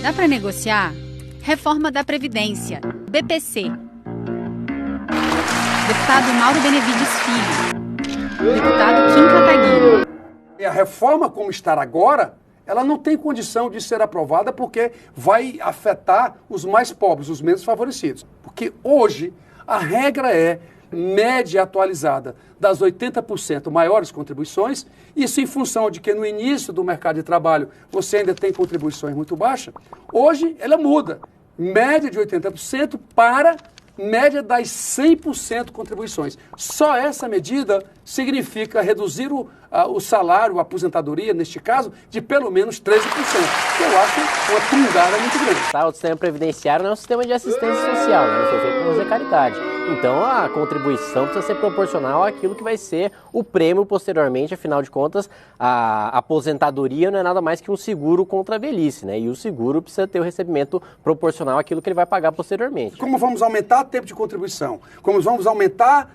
Dá para negociar? Reforma da Previdência, BPC. Deputado Mauro Benevides Filho. Deputado Kim Kataguiri. A reforma como está agora, ela não tem condição de ser aprovada porque vai afetar os mais pobres, os menos favorecidos. Porque hoje a regra é média atualizada das 80% maiores contribuições, isso em função de que no início do mercado de trabalho você ainda tem contribuições muito baixas. Hoje ela muda, média de 80% para média das 100% contribuições. Só essa medida significa reduzir o salário, a aposentadoria, neste caso, de pelo menos 13%, que eu acho uma tungada muito grande. O sistema previdenciário não é um sistema de assistência social, né? Não foi feito para fazer caridade. Então a contribuição precisa ser proporcional àquilo que vai ser o prêmio posteriormente. Afinal de contas, a aposentadoria não é nada mais que um seguro contra a velhice, né? E o seguro precisa ter o recebimento proporcional àquilo que ele vai pagar posteriormente. Como vamos aumentar o tempo de contribuição? Como vamos aumentar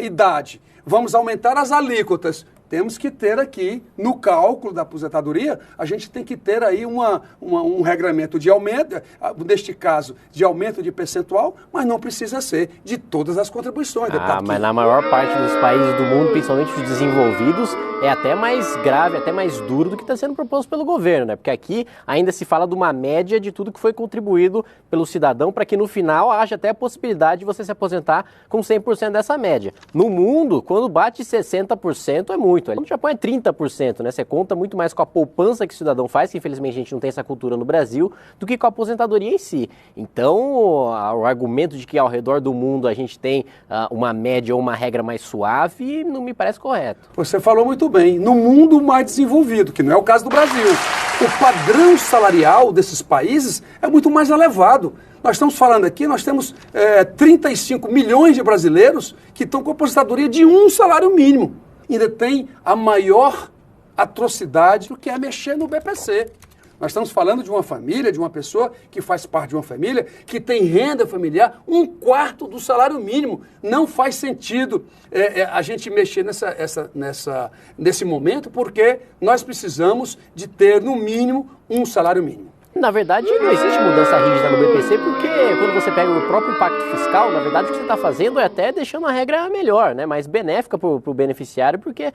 idade? Vamos aumentar as alíquotas? Temos que ter aqui, no cálculo da aposentadoria, a gente tem que ter aí um regramento de aumento, neste caso, de aumento de percentual, mas não precisa ser de todas as contribuições. Mas na maior parte dos países do mundo, principalmente os desenvolvidos, é até mais grave, até mais duro do que está sendo proposto pelo governo, né? Porque aqui ainda se fala de uma média de tudo que foi contribuído pelo cidadão para que no final haja até a possibilidade de você se aposentar com 100% dessa média. No mundo, quando bate 60% é muito. No Japão é 30%, né? Você conta muito mais com a poupança que o cidadão faz, que infelizmente a gente não tem essa cultura no Brasil, do que com a aposentadoria em si. Então, o argumento de que ao redor do mundo a gente tem uma média ou uma regra mais suave não me parece correto. Você falou muito bem. No mundo mais desenvolvido, que não é o caso do Brasil, o padrão salarial desses países é muito mais elevado. Nós estamos falando aqui, nós temos 35 milhões de brasileiros que estão com aposentadoria de um salário mínimo. Ainda tem a maior atrocidade do que é mexer no BPC. Nós estamos falando de uma família, de uma pessoa que faz parte de uma família, que tem renda familiar, 1/4 do salário mínimo. Não faz sentido a gente mexer nesse momento, porque nós precisamos de ter, no mínimo, um salário mínimo. Na verdade, não existe mudança rígida no BPC, porque quando você pega o próprio impacto fiscal, na verdade o que você está fazendo é até deixando a regra melhor, né? Mais benéfica para o beneficiário, porque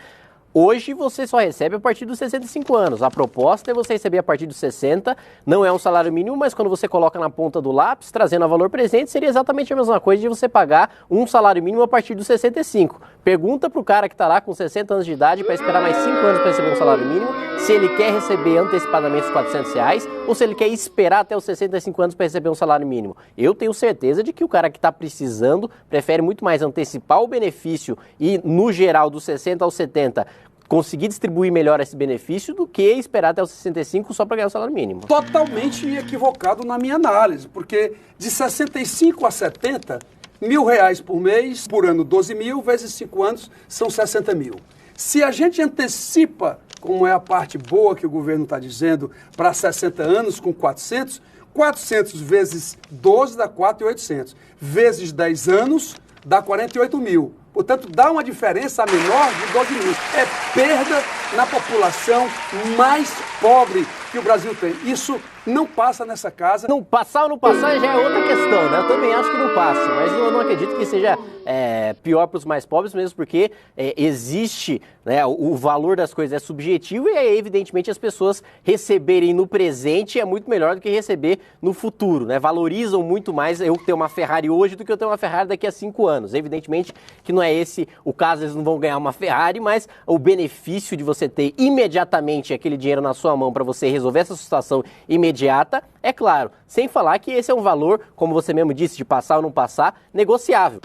hoje você só recebe a partir dos 65 anos. A proposta é você receber a partir dos 60, não é um salário mínimo, mas quando você coloca na ponta do lápis, trazendo a valor presente, seria exatamente a mesma coisa de você pagar um salário mínimo a partir dos 65. Pergunta pro cara que está lá com 60 anos de idade para esperar mais 5 anos para receber um salário mínimo, se ele quer receber antecipadamente os R$400 ou se ele quer esperar até os 65 anos para receber um salário mínimo. Eu tenho certeza de que o cara que está precisando prefere muito mais antecipar o benefício e, no geral, dos 60 aos 70, conseguir distribuir melhor esse benefício do que esperar até os 65 só para ganhar o salário mínimo. Totalmente equivocado na minha análise, porque de 65 a 70, R$1.000 por mês, por ano 12 mil, vezes 5 anos, são 60 mil. Se a gente antecipa, como é a parte boa que o governo está dizendo, para 60 anos com 400 vezes 12 dá 4.800, vezes 10 anos dá 48 mil. Portanto, dá uma diferença menor de 12 mil. É perda na população mais pobre que o Brasil tem. Isso não passa nessa casa. Não passar ou não passar já é outra questão, né? Eu também acho que não passa, mas eu não acredito que seja pior para os mais pobres, mesmo porque existe, né, o valor das coisas é subjetivo e evidentemente as pessoas receberem no presente é muito melhor do que receber no futuro, né? Valorizam muito mais eu ter uma Ferrari hoje do que eu ter uma Ferrari daqui a 5 anos. Evidentemente que não é esse o caso, eles não vão ganhar uma Ferrari, mas o benefício de você ter imediatamente aquele dinheiro na sua mão para você resolver essa situação imediata, é claro, sem falar que esse é um valor, como você mesmo disse, de passar ou não passar, negociável.